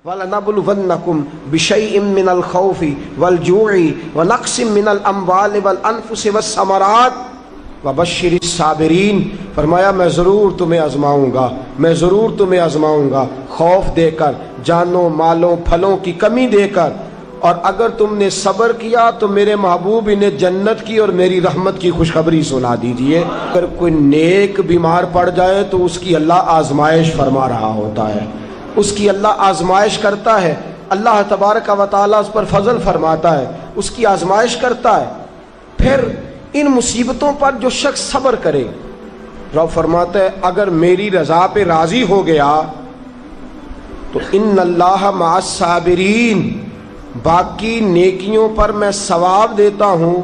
وَلَنَبْلُوَنَّكُمْ بِشَيْءٍ مِّنَ الْخَوْفِ وَالْجُوعِ وَنَقْصٍ مِّنَ الْأَمْوَالِ وَالْأَنفُسِ وَالثَّمَرَاتِ وَبَشِّرِ الصَّابِرِينَ۔ فرمایا میں ضرور تمہیں آزماؤں گا، میں ضرور تمہیں آزماؤں گا، خوف دے کر، جانوں مالوں پھلوں کی کمی دے کر، اور اگر تم نے صبر کیا تو میرے محبوب انہیں جنت کی اور میری رحمت کی خوشخبری سنا دیجئے۔ اگر کوئی نیک بیمار پڑ جائے تو اس کی اللہ آزمائش فرما رہا ہوتا ہے، اس کی اللہ آزمائش کرتا ہے، اللہ تبارک و تعالیٰ اس پر فضل فرماتا ہے، اس کی آزمائش کرتا ہے۔ پھر ان مصیبتوں پر جو شخص صبر کرے، رب فرماتا ہے اگر میری رضا پہ راضی ہو گیا تو ان اللہ مع الصابرین، باقی نیکیوں پر میں ثواب دیتا ہوں،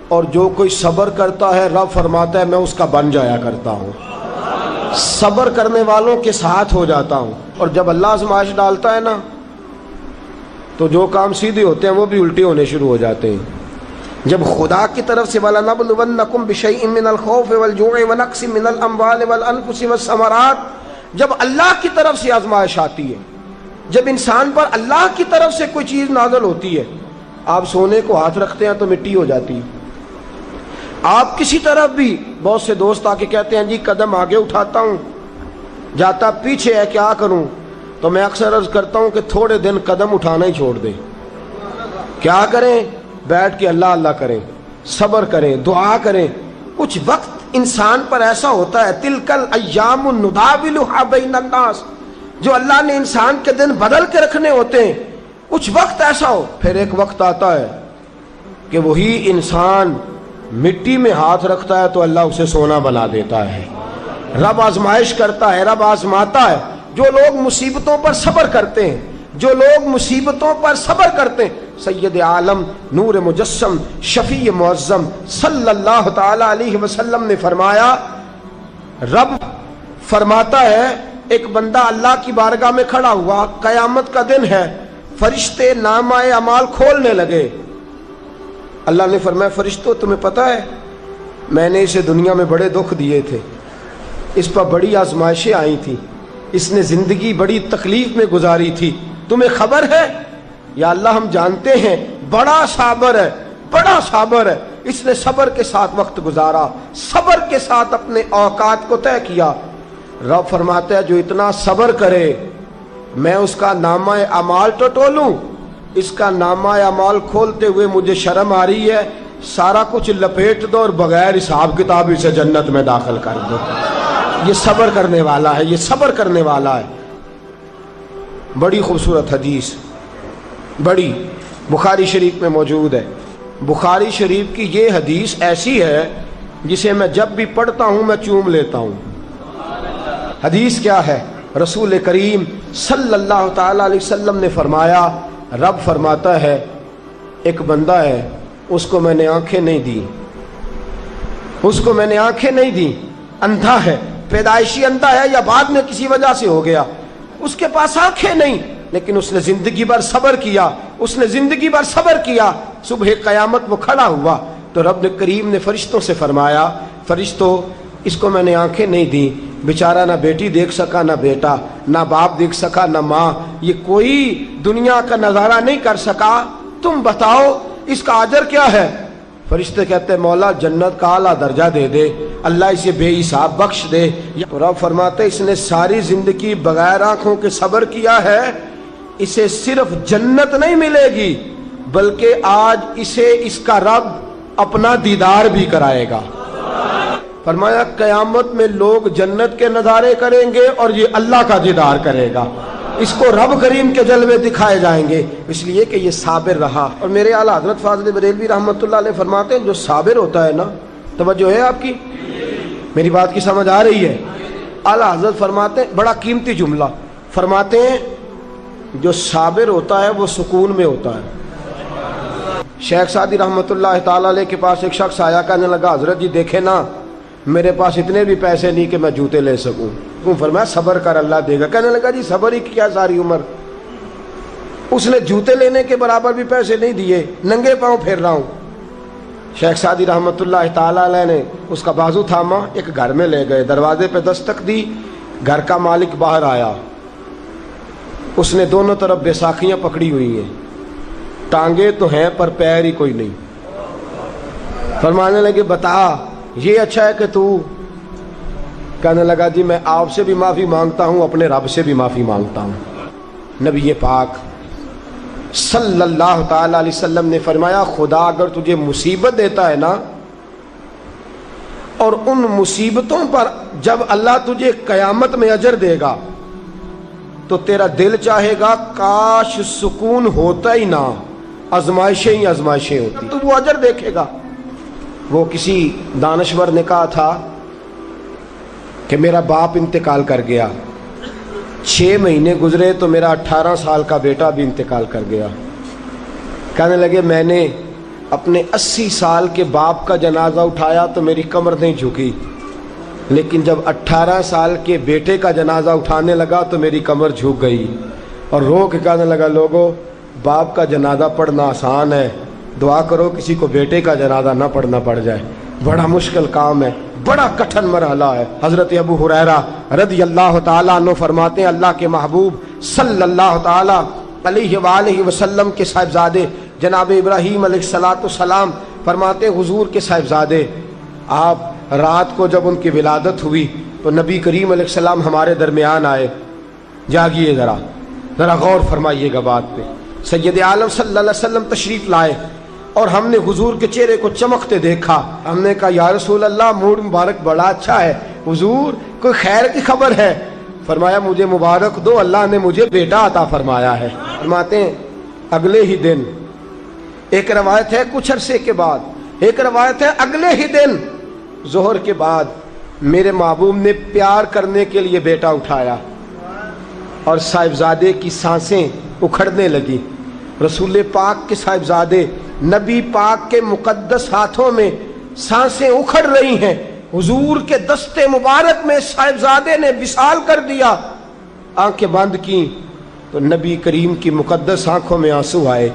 اور جو کوئی صبر کرتا ہے رب فرماتا ہے میں اس کا بن جایا کرتا ہوں، صبر کرنے والوں کے ساتھ ہو جاتا ہوں۔ اور جب اللہ آزمائش ڈالتا ہے نا تو جو کام سیدھے ہوتے ہیں وہ بھی الٹے ہونے شروع ہو جاتے ہیں۔ جب خدا کی طرف سے وَلَنَبْلُوَنَّكُمْ بِشَيْءٍ مِّنَ الْخَوْفِ وَالْجُوعِ وَنَقْصٍ مِّنَ الْأَمْوَالِ وَالْأَنفُسِ وَالثَّمَرَاتِ، جب اللہ کی طرف سے آزمائش آتی ہے، جب انسان پر اللہ کی طرف سے کوئی چیز نازل ہوتی ہے، آپ سونے کو ہاتھ رکھتے ہیں تو مٹی ہو جاتی ہے، آپ کسی طرف بھی، بہت سے دوست آ کے کہتے ہیں جی قدم آگے اٹھاتا ہوں جاتا پیچھے ہے، کیا کروں؟ تو میں اکثر عرض کرتا ہوں کہ تھوڑے دن قدم اٹھانا ہی چھوڑ دیں۔ کیا کریں؟ بیٹھ کے اللہ اللہ کریں، صبر کریں، دعا کریں۔ کچھ وقت انسان پر ایسا ہوتا ہے، تلک الایام نداولھا بین الناس، جو اللہ نے انسان کے دن بدل کے رکھنے ہوتے ہیں، کچھ وقت ایسا ہو، پھر ایک وقت آتا ہے کہ وہی انسان مٹی میں ہاتھ رکھتا ہے تو اللہ اسے سونا بنا دیتا ہے۔ رب آزمائش کرتا ہے، رب آزماتا ہے۔ جو لوگ مصیبتوں پر صبر کرتے ہیں، جو لوگ مصیبتوں پر صبر کرتے ہیں، سید عالم نور مجسم شفیع معظم صلی اللہ تعالی علیہ وسلم نے فرمایا، رب فرماتا ہے ایک بندہ اللہ کی بارگاہ میں کھڑا ہوا، قیامت کا دن ہے، فرشتے نامہ اعمال کھولنے لگے۔ اللہ نے فرمایا فرشتوں تمہیں پتہ ہے میں نے اسے دنیا میں بڑے دکھ دیے تھے، اس پر بڑی آزمائشیں آئی تھیں، اس نے زندگی بڑی تکلیف میں گزاری تھی، تمہیں خبر ہے؟ یا اللہ ہم جانتے ہیں، بڑا صابر ہے، بڑا صابر ہے، اس نے صبر کے ساتھ وقت گزارا، صبر کے ساتھ اپنے اوقات کو طے کیا۔ رب فرماتا ہے جو اتنا صبر کرے میں اس کا نامہ اعمال ٹٹولوں، اس کا نامہ اعمال کھولتے ہوئے مجھے شرم آ رہی ہے، سارا کچھ لپیٹ دو اور بغیر حساب کتاب اسے جنت میں داخل کر دو۔ یہ صبر کرنے والا ہے، یہ صبر کرنے والا ہے۔ بڑی خوبصورت حدیث، بڑی، بخاری شریف میں موجود ہے۔ بخاری شریف کی یہ حدیث ایسی ہے جسے میں جب بھی پڑھتا ہوں میں چوم لیتا ہوں۔ حدیث کیا ہے؟ رسول کریم صلی اللہ تعالی علیہ وسلم نے فرمایا، رب فرماتا ہے ایک بندہ ہے، اس کو میں نے آنکھیں نہیں دی، اس کو میں نے آنکھیں نہیں دی، اندھا ہے، پیدائشی اندھا ہے یا بعد میں کسی وجہ سے ہو گیا، اس کے پاس آنکھیں نہیں، لیکن اس نے زندگی بھر صبر کیا، اس نے زندگی بھر صبر کیا۔ صبح قیامت وہ کھڑا ہوا تو رب کریم نے فرشتوں سے فرمایا، فرشتوں اس کو میں نے آنکھیں نہیں دی، بیچارہ نہ بیٹی دیکھ سکا، نہ بیٹا، نہ باپ دیکھ سکا، نہ ماں، یہ کوئی دنیا کا نظارہ نہیں کر سکا، تم بتاؤ اس کا اجر کیا ہے؟ فرشتے کہتے ہیں مولا جنت کا اعلیٰ درجہ دے دے، اللہ اسے بے حساب بخش دے۔ تو رب فرماتے اس نے ساری زندگی بغیر آنکھوں کے صبر کیا ہے، اسے صرف جنت نہیں ملے گی بلکہ آج اسے اس کا رب اپنا دیدار بھی کرائے گا۔ فرمایا قیامت میں لوگ جنت کے نظارے کریں گے اور یہ اللہ کا دیدار کرے گا، اس کو رب کریم کے جلوے دکھائے جائیں گے، اس لیے کہ یہ صابر رہا۔ اور میرے اعلیٰ حضرت فاضل بریلوی رحمۃ اللہ علیہ فرماتے ہیں جو صابر ہوتا ہے نا، توجہ ہے آپ کی، میری بات کی سمجھ آ رہی ہے؟ اعلیٰ حضرت فرماتے ہیں بڑا قیمتی جملہ، فرماتے ہیں جو صابر ہوتا ہے وہ سکون میں ہوتا ہے۔ شیخ سعدی رحمۃ اللہ تعالی علیہ کے پاس ایک شخص آیا، کہنے لگا حضرت جی دیکھیں نا میرے پاس اتنے بھی پیسے نہیں کہ میں جوتے لے سکوں، فرمایا صبر کر اللہ دے گا۔ کہنے لگا جی صبر ہی کیا ساری عمر، اس نے جوتے لینے کے برابر بھی پیسے نہیں دیے، ننگے پاؤں پھر رہا ہوں۔ شیخ سعدی رحمۃ اللہ تعالی علیہ نے اس کا بازو تھاما، ایک گھر میں لے گئے، دروازے پہ دستک دی، گھر کا مالک باہر آیا، اس نے دونوں طرف بیساکھیاں پکڑی ہوئی ہیں، ٹانگیں تو ہیں پر پیر ہی کوئی نہیں۔ فرمانے لگے بتا یہ اچھا ہے کہ تو؟ کہنے لگا جی میں آپ سے بھی معافی مانگتا ہوں، اپنے رب سے بھی معافی مانگتا ہوں۔ نبی پاک صلی اللہ تعالی علیہ وسلم نے فرمایا خدا اگر تجھے مصیبت دیتا ہے نا، اور ان مصیبتوں پر جب اللہ تجھے قیامت میں اجر دے گا تو تیرا دل چاہے گا کاش سکون ہوتا ہی نہ، آزمائشیں ہی آزمائشیں ہوتی، تو وہ اجر دیکھے گا۔ وہ کسی دانشور نے کہا تھا کہ میرا باپ انتقال کر گیا، 6 مہینے گزرے تو میرا 18 سال کا بیٹا بھی انتقال کر گیا۔ کہنے لگے میں نے اپنے 80 سال کے باپ کا جنازہ اٹھایا تو میری کمر نہیں جھکی، لیکن جب 18 سال کے بیٹے کا جنازہ اٹھانے لگا تو میری کمر جھک گئی، اور رو کے کہنے لگا لوگوں باپ کا جنازہ پڑھنا آسان ہے، دعا کرو کسی کو بیٹے کا جنازہ نہ پڑھنا پڑ جائے، بڑا مشکل کام ہے، بڑا کٹھن مرحلہ ہے۔ حضرت ابو ہریرہ رضی اللہ تعالیٰ عنہ فرماتے ہیں اللہ کے محبوب صلی اللہ تعالیٰ علیہ وآلہ وسلم کے صاحبزادے جناب ابراہیم علیہ السلام فرماتے ہیں حضور کے صاحبزادے آپ رات کو جب ان کی ولادت ہوئی تو نبی کریم علیہ السلام ہمارے درمیان آئے۔ جاگیے ذرا غور فرمائیے گا بات پہ۔ سید عالم صلی اللہ علیہ وسلم تشریف لائے اور ہم نے حضور کے چہرے کو چمکتے دیکھا۔ ہم نے کہا یا رسول اللہ موڈ مبارک بڑا اچھا ہے، حضور کوئی خیر کی خبر ہے؟ فرمایا مجھے مبارک دو، اللہ نے مجھے بیٹا عطا فرمایا ہے۔ فرماتے ہیں اگلے ہی دن، ایک روایت ہے کچھ عرصے کے بعد، ایک روایت ہے اگلے ہی دن ظہر کے بعد میرے محبوب نے پیار کرنے کے لیے بیٹا اٹھایا اور صاحبزادے کی سانسیں اکھڑنے لگی۔ رسول پاک کے صاحبزادے نبی پاک کے مقدس ہاتھوں میں سانسیں اکھڑ رہی ہیں، حضور کے دستے مبارک میں صاحبزادے نے وصال کر دیا۔ آنکھیں بند کی تو نبی کریم کی مقدس آنکھوں میں آنسو آئے۔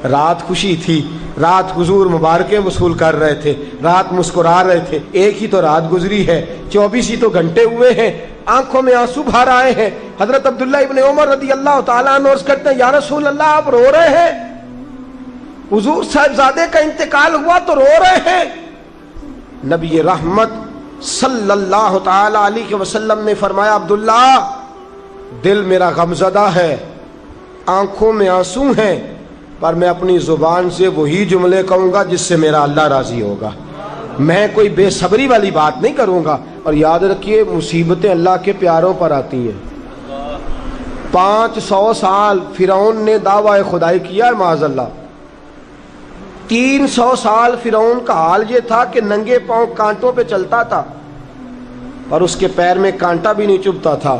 رات خوشی تھی، رات حضور مبارکیں وصول کر رہے تھے، رات مسکرا رہے تھے، ایک ہی تو رات گزری ہے، 24 ہی تو گھنٹے ہوئے ہیں، آنکھوں میں آنسو بھر آئے ہیں۔ حضرت عبداللہ ابن عمر رضی اللہ تعالیٰ عنہ عرض کرتے ہیں یا رسول اللہ آپ رو رہے ہیں؟ حضور صاحبزادے کا انتقال ہوا تو رو رہے ہیں؟ نبی رحمت صلی اللہ تعالیٰ علیہ وسلم نے فرمایا عبداللہ دل میرا غمزدہ ہے، آنکھوں میں آنسو ہیں، پر میں اپنی زبان سے وہی جملے کہوں گا جس سے میرا اللہ راضی ہوگا، میں کوئی بے صبری والی بات نہیں کروں گا۔ اور یاد رکھیے مصیبتیں اللہ کے پیاروں پر آتی ہیں۔ 500 سال فرعون نے دعویٰ خدائی کیا ہے معاذ اللہ، 300 سال فرعون کا حال یہ تھا کہ ننگے پاؤں کانٹوں پہ چلتا تھا اور اس کے پیر میں کانٹا بھی نہیں چبھتا تھا۔